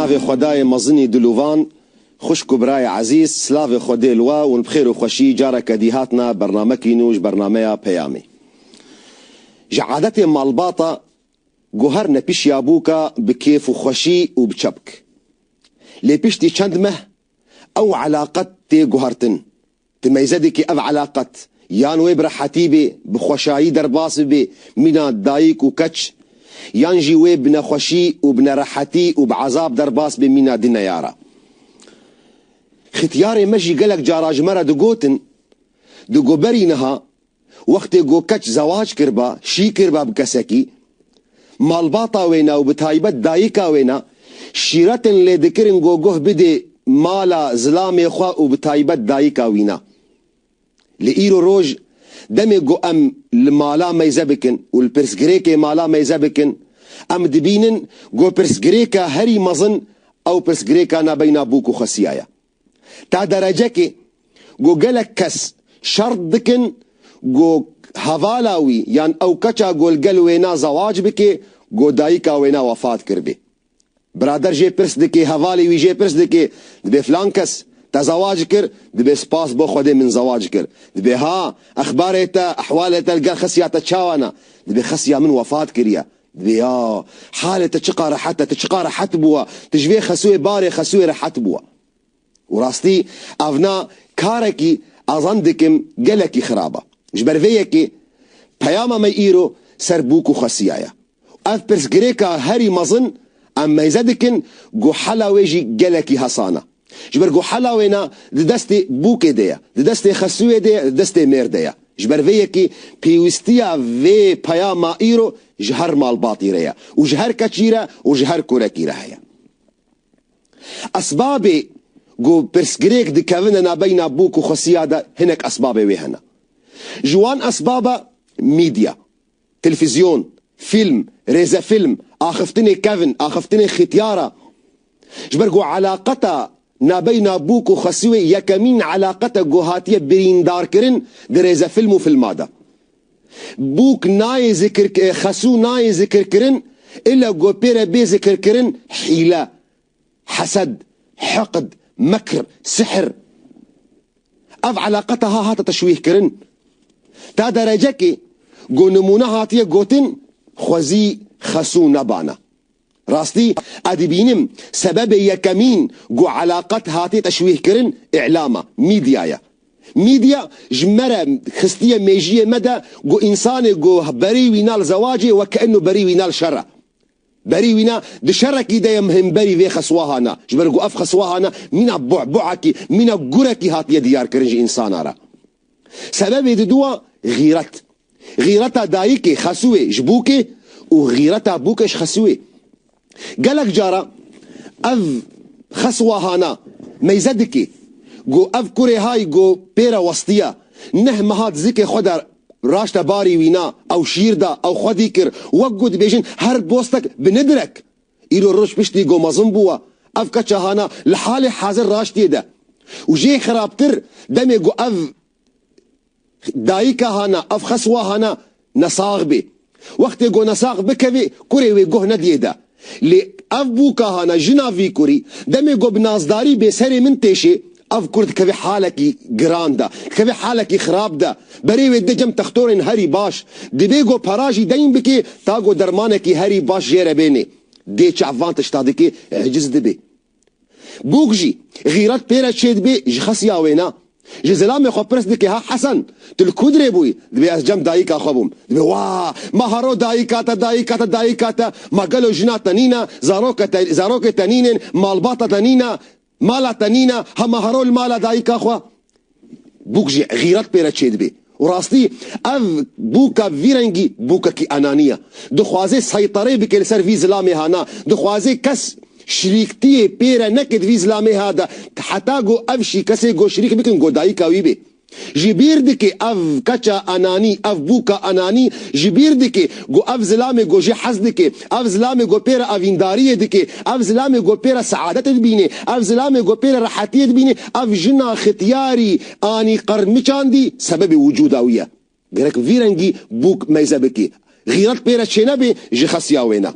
سلاف خدای مزنی دلوان خوشک برای عزیز سلاف خدای لوا و بخیر و خوشی جارا کدیهاتنا برنامه کینوش برنامه پیامی جعادت مالباطا گوهر نپیش یابوکا بکیف و خوشی و بچبک لپیشتی چند مه او علاقت تی گوهرتن تمیزدی که او علاقت یان وی برحتی بی بخوشایی درباس بی مینا دایک و کچ یان جی وی بنا خوشی و بنا راحتی و بعذاب درباس بی مینا دین یارا ختیار مجی گلک جاراج مرا دو گوتن دو گوبری نها وقت گو کچ زواج کربا شی کربا بکسکی مالباطا وینا و بتایبت دایکا وینا شیرتن لی دکرن گو گوه بده مالا زلام خواه و بتایبت دایکا وینا لئیرو روج دمی گو ام لمالا میزه بکن و الپرسگریک مالا میزه بکن ام دبینن گو پرسگریکا هری مزن او پرسگریکا نبینا بوکو خسیایا تا درجه که گو گلک کس شرط دکن گو حوالاوی یان او کچا گول گل وینا زواج بکی گو دایکا وینا وفات کربی برادر جه پرس دکی حوالی وی جه پرس دکی دبی فلان کس تا زواج کر دبی سپاس بو خوده من زواج کر دبی ها اخبارتا احوالتا الگل خسیاتا چاوانا دبی خسیا من وفات کریا دبی ها حالتا چقا رحتا تچقا رحت بوا تجوی خسوی باری خسوی رحت بوا وراستي افنا كاركي اظن دكم جلكي خرابه جبرفيكي بياما ما ايرو سربوكو خسيايا اف برسجريكا هري مظن اما يزدكن جو حلا ويجي جلكي حصانه جبر جو حلا وينا دستي بوكي ديا دستي خسوي ديا دستي مير ديا جبرفيكي بيوستيا في بياما ايرو جهر مال باطيريا وجهر كاتشيرا وجهر كوراكيرا هيا اسبابي جو برسجريك دكافنا نابينا بوكو خسيادة هناك أسباب ويهنا جوان أسباب ميديا تلفزيون فيلم ريزا فيلم آخفتني كافن آخفتني ختيارة جبرقو علاقتا نابينا بوكو خسيوي يكمين علاقتا جوهاتية بريندار كرن دريزا فيلم وفيلم هذا بوك ناي ذكر خسو ناي ذكر كرن إلا جو بيرا بي ذكر كرن حيلة حسد حقد مكر سحر اف علاقتها هاتا تشويه كرن تا درجكي جو نمونه هاتيه جوتن خوزي خسو نبانا راستي ادبينم سبب يكمين جو علاقت هاتي تشويه كرن اعلامه ميديا جمرة خستية ميجية مدى جو انسان جو بري وينال زواجي وكأنه بري وينال شرع بري وينا دشركي دا يمهم بري في خسواهانا جبرقو اف خسواهانا مينا بعبعكي مينا قركي هاتي ديار كرنج انسان ارا سبب دوا غيرتا دايكي خسوي جبوكي وغيرتا بوكش خسوي قالك جارا اف خسواهانا ميزدكي جو اف كوري هاي جو بيرا وسطية نهم هات زكي خدر راشتا باري وينا او شيردا او خديكر وقود بيجن هر بوستك بندرك إلو الرش بشتي جو مظن بوا اف كتشاهانا لحالي حاضر راشتي دا وجي خرابتر دمي جو اف دايكا هانا اف خسوا هانا نصاغ بي وقت جو نصاغ بكوي كوري وي جو ندي دا لي اف بوكا هانا جنا في كوري دمي جو بنازداري بسري من تيشي اف كرد كفي حالك جراندا كفي حالك خراب دا بريوي دجم تختورن هري باش دبيغو باراجي دايم بكي تاغو درمانك هري باش جيرا بيني دي چعفان تشتادكي عجز دبي بوكجي غيرات بيرا تشيد بي جخسيا وينا جزلام خو برس دكي ها حسن تلكودري بوي دبي از جم دايكا خبوم دبي وا ما هرو دايكاتا ما قالوا جنا تنينا زاروك تنين مالباطا تنينا مالا تنينا هما هرول مالا دايكا اخوا بوكجي غيرت بيرا تشيد بي وراستي اف بوكا فيرنجي بوكا كي انانيه دخوازي سيطري بك لسر في زلامي هانا دخوازي كس شريكتي بيرا نكد في زلامي هذا حتى جو افشي كسي جو شريك بكن جو دايكا ويبي جبير دكي اف كاتشا اناني اف بوكا اناني جبير دكي جو اف زلامي جو جي حز دكي اف زلامي جو بيرا افينداريه دكي اف زلامي جو بيرا سعادة تبيني اف زلامي جو بيرا راحتيه تبيني اف جنا ختياري اني قرمچاندي سبب وجوداويه غيرك فيرنجي بوك ميزبكي غيرت بيرا شنبي جي خسياوينا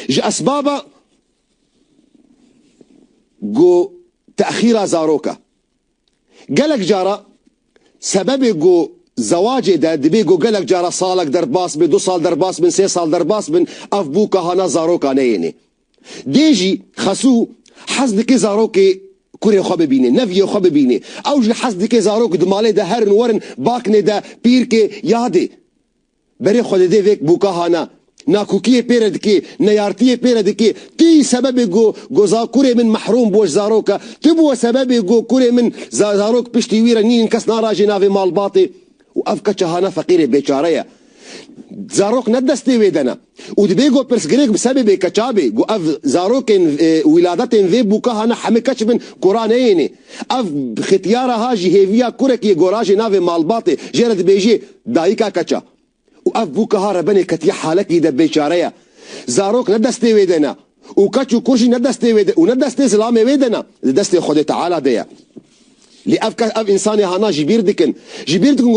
جي اسبابا جو تأخير زاروكا قالك جارة سبب جو زواج دا دبي جو قالك جارة صالك درباس بن 2 سال درباس بن 3 سال درباس بن أفبوكا هنا زاروكا نيني ديجي خسو حزدك زاروكي كوري خو ببینه نوی خو ببینه او جی حس دکه زاروک دماله ده هرن ورن باکنه ده پیر که یاده بری خود ده وک بوکا هانا ناکوکی پیر دکی نیارتی پیر دکی تی سبب گو زاکوری من محروم بوش زاروکا تبو سبب گو کوری من زاروک پشتی ویرا نین کس ناراجی ناوی مال باطی و افکا چهانا فقیر بیچاره زاروك ندستي ويدنا ودبيجو برسجريك بسبب كتابي جو اف زاروك ولادات في بوكا هنا حمكش من قرانيني اف ختيارة هاجي هيفيا كوركي جوراجي نافي مالباطي جرد بيجي دايكا كتشا واف بوكا هاربني كتيا حالك يد بيشاريا زاروك ندستي ويدنا وكاتشو كورشي ندستي ويدنا وندستي سلامي ويدنا دستي خدي تعالى ديا لأف إنساني هنا جبيردكن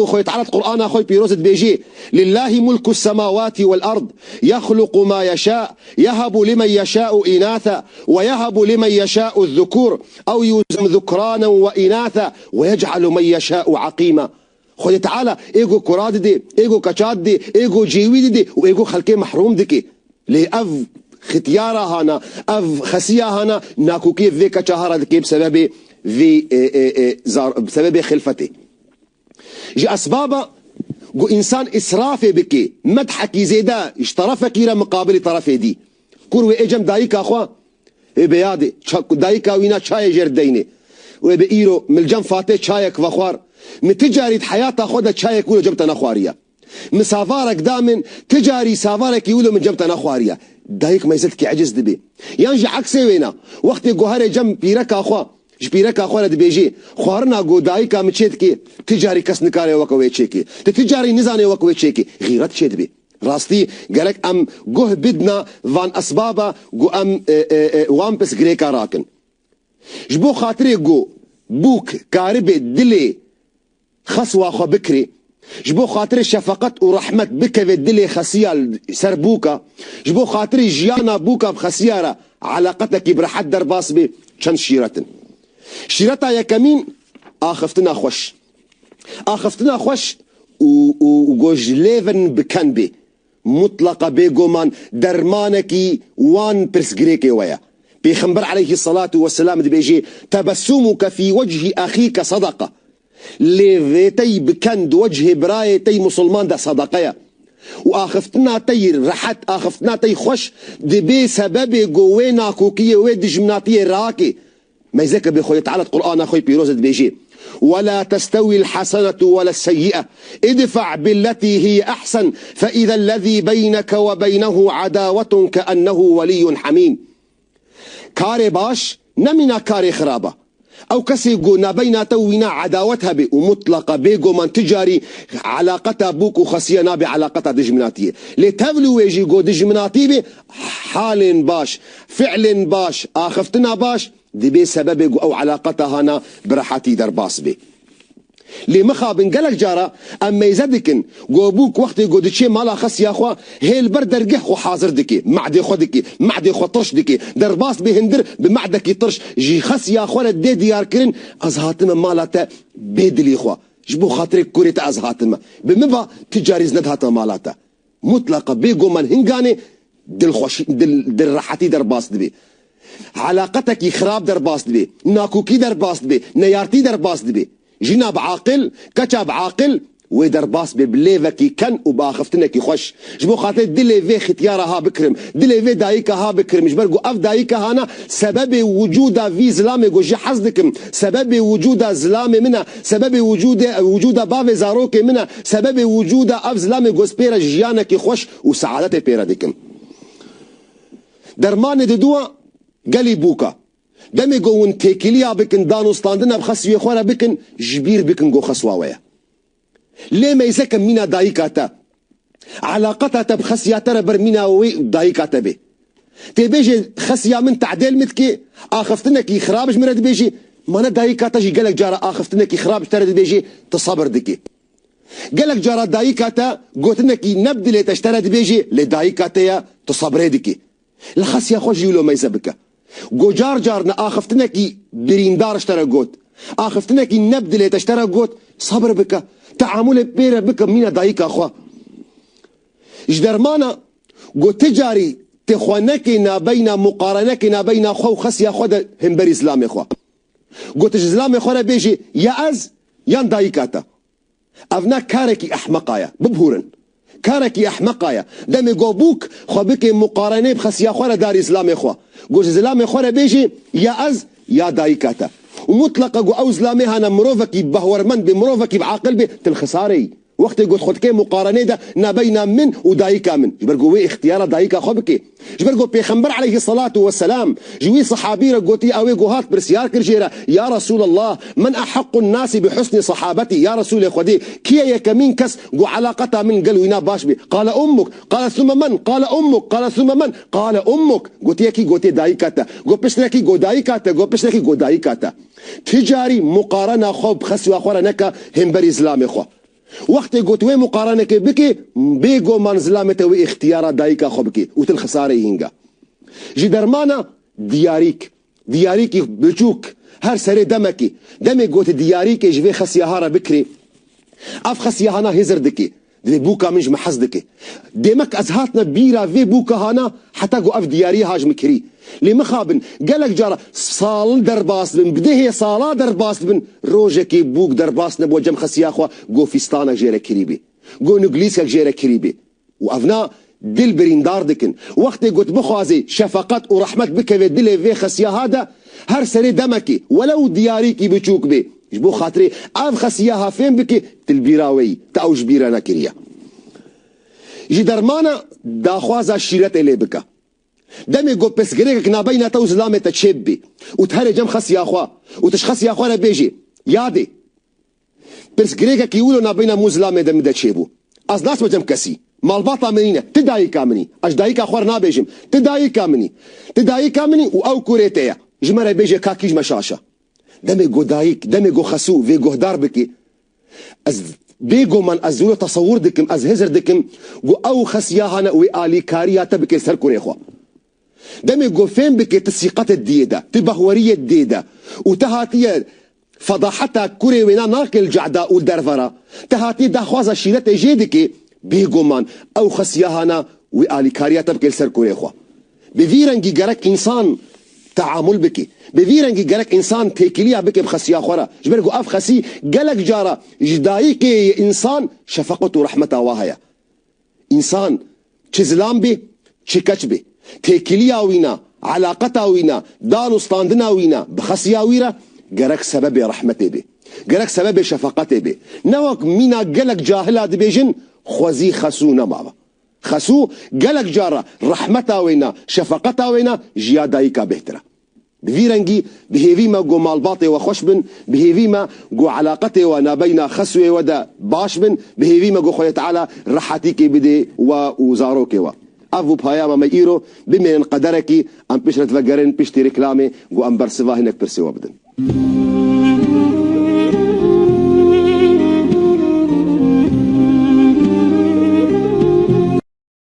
خوي تعالى القرآن أخوي بيروزة بيجي لله ملك السماوات والأرض يخلق ما يشاء يهب لمن يشاء إناثا ويهب لمن يشاء الذكور أو يوزم ذكرانا وإناثا ويجعل من يشاء عقيما خوي تعالى إيجو كراد دي إيجو كشاد دي إيجو جيويد دي وإيجو خلقي محروم دكي لأف ختيارة هنا أف خسية هنا ناكو كيف ذيك كشهرة دكي بسبب بسبب خلفته جي أسبابا جو إنسان إسرافي بكي مدحكي زيدا اشترف كيرا مقابل طرفي دي كوروي إجم دايكا أخوا بيادي دايكا وينا شاي جرديني وبإيرو ملجم فاتي شايك وخوار متجاري حياتا خودة شايك ولو جبتنا خواريا مسافارك دامن تجاري سافارك يولو من جبتنا خواريا دايك ما يزلتك عجز دبي ينجي عكسي وينا وقت جوهري جم بيركا أخوا جبيركا أخوانا دبيجي خوارنا جو دايكا متشيتكي تجاري كس نكاري وكوي تشيكي تجاري نزاني وكوي تشيكي غيرت شيت بي راستي قالك ام جوه بدنا فان اسبابا جو ام وامبس غريكا راكن جبو خاطري جو بوك كاربي دلي خسوا خو بكري جبو خاطري شفقت ورحمت بك دلي خسيال سربوكا جبو خاطري جيانا بوكا بخسيارة علاقتك برحد درباس بي شن شيرتن شيرتا يا كمين اخفتنا خوش وجوج ليفن بكنبي مطلقة بيجومان درمانكي وان برسجريكي ويا بيخنبر عليه الصلاة والسلام دي بيجي تبسمك في وجه أخيك صدقة ليفيتي بكند وجه برايتي مسلمان ده صدقية واخفتنا تي رحت اخفتنا تي خوش دي بي سبب جوينا كوكية ويد جمناتية راكي ما يزكى بخوي تعالى القرآن أخوي بيروزة بيجي ولا تستوي الحسنة ولا السيئة ادفع بالتي هي أحسن فإذا الذي بينك وبينه عداوة كأنه ولي حميم كاري باش نمنا كاري خرابة أو كسي قونا بين توينا عداوتها بي ومطلقة بيقو من تجاري علاقتها بوك وخسينا بعلاقتها دجمناتية لتبلو يجي قو دجمناتي بي حال باش فعل باش آخفتنا باش دي بي سبب او علاقتها هنا برحاتي درباس بي لي مخابن قالك جارة اما يزدكن قوبوك وقت يقول شيء مالا خس يا اخوا هي البرد رقح وحاضر دكي معدي خدكي معدي خطرش دكي درباس بهندر بمعدك يطرش جي خس يا اخوا دي ديار كرين ازهاتنا مالتا بيدلي اخوا جبو خاطرك كوريت ازهاتنا بمبا تجاري زندهاتنا مالتا مطلقة بيقو من هنغاني دل راحتي درباس دبي علاقتك يخراب درباس دبي ناكوكي درباس دبي نيارتي درباس دبي جينا بعاقل كتاب عاقل ودرباس ببليفكي كان وباخفتنك يخش جبو خاطر دلي في ختيارة ها بكرم دلي في دايكا ها بكرم جبرقو اف دايكا هانا سبب وجود في زلامي جي حظكم سبب وجود زلامي منها سبب وجود بافي زاروكي منها سبب وجود اف زلامي جو سبيرا جيانك يخش وسعادتي بيرا ديكم درمان دي دوا قالي بوكا دمي قوون تيكيليا بكن دانو ستاندنا بخسوية خوارا بكن جبير بكن قو خسواوية ليه ما يزكم مينا دايكاتا علاقتها تبخسيا ترى برمينا وي دايكاتا بي تبيجي خسيا من تعديل متكي اخفتنك يخرابش مرد بيجي مانا دايكاتا جي قالك جارة اخفتنك يخرابش ترد بيجي تصبر دكي قالك جارة دايكاتا قوتنك نبدل تشترد بيجي لدايكاتا تصبر دكي الخسيا خوش يولو ما يسبكه گو جار جار نه آخفتنه کی بریندارش تره گوت آخفتنه کی نبدلیتش تره گوت صبر بکه تعامل بیره بکه مینه دایکا خوا جدرمانا گو تجاری تخوانك نابينا مقارنك نابينا خو خسيا خود هم بر اسلام خو قلت اسلام خو بيجي يا از يان دايكاتا افنا كاركي احمقايا ببهورن كاركي احمقايا دم جوبوك خو بك مقارنه بخسيا خو دار اسلام خو قلت اسلام خو بيجي يا از يا دايكاتا ومطلقه جو او اسلامي انا مروفكي بهورمن بمروفكي بعاقل به تلخساري وقت قلت خد كي مقارنه ده نبينا من ودايكا من جبرجو اختيار دايكا خبكي جبرجو بيخنبر عليه الصلاه والسلام جوي صحابي قوتي اوي جوهات برسيار كرجيرا يا رسول الله من احق الناس بحسن صحابتي يا رسول خدي كي يا كمين كس جو علاقتها من قالوا هنا باش بي قال امك قال ثم من قال امك قال ثم من قال امك قوتي كي قوتي دايكاتا جو بشنكي جو دايكاتا جو بشنكي جو دايكاتا تجاري مقارنه خب خسوا اخورنك هم بر اسلام خو وقت قلت وين مقارنة بكي بيجو منزلامته واختيار دايكا خبكي وتل خسارة هنگا جي درمانا دياريك بجوك هر سري دمي قلت دياريك جوي خسيهارا بكري اف خسيهانا هزر دكي دي بوكا منج محز دكي ديمك ازهاتنا بيرا في بوكا هانا حتى قو اف دياري هاج مكري لمخابن قالك جارة صال درباس بن بديه صالا درباس بن روجكي بوك درباس نبو جم خسياخوا قو فيستانك جيرا كريبي قو نقليسك جيرا كريبي وافنا دل بريندار دكن وقت قلت بخوازي شفقات ورحمت بك في دل في خسيا هذا هر سري دمكي ولو دياريكي بچوك بي جبو خاطري اف خسياها فين بكي تلبيراوي تاوج بيرانا كريا جي درمانا داخوازا شيرت الي بكا دمي جو بس غريك نابينا تو زلامه تشبي وتهري جم خس يا اخوا وتشخص يا اخوا بيجي يادي بس غريك يقولوا نابينا مو زلامه دم تشيبو از ناس وجم كسي مال باطا منينه تداي كامني اش دايك اخور نابيجم تداي كامني او كوريتيا جمره بيجي كاكيج مشاشه دمي جو دايك دمي جو خسو في جو دار بكي از بيجو من ازولو تصور دكم از هزر دكم جو او خسياهنا والي كاريا تبكي سر كوريخو دمي قفين بك تسيقات الديدة تبهورية الديدة وتهاتي فضاحتها كوري وينا ناقل جعدا والدرفرة تهاتي داخوازا شيلة جيدك بيقو من او خسياهانا وآلي كاريا تبكي لسر كوري خوا بفيرنجي جارك انسان تعامل بك بفيرنجي جارك انسان تيكليا بك بخسيا خورا جبرقو اف خسي جالك جارة جدايك انسان شفقته ورحمته واهيا انسان چزلام بي چكچ بي تيكليا وينا علاقتا وينا دانو ستاندنا وينا بخسيا ويرا جرك سبب رحمتي بي جرك سبب شفقتي بي نوك مينا جلك جاهلا دبيجن خوزي خسو نمابا خسو جلك جارة رحمتا وينا شفقتا وينا جيادايكا بهترا بفيرنجي بهيفيما جو مالباطي وخشبن بهيفيما جو علاقتي وانا بين خسوي ودا باشبن بهيفيما جو خويا تعالى رحاتيكي بدي وزاروكي افو بهايا ما ييرو بمن قدركي ام بشرت فقرن بشتي ركلامي جو ام برسوا هناك برسوا بدن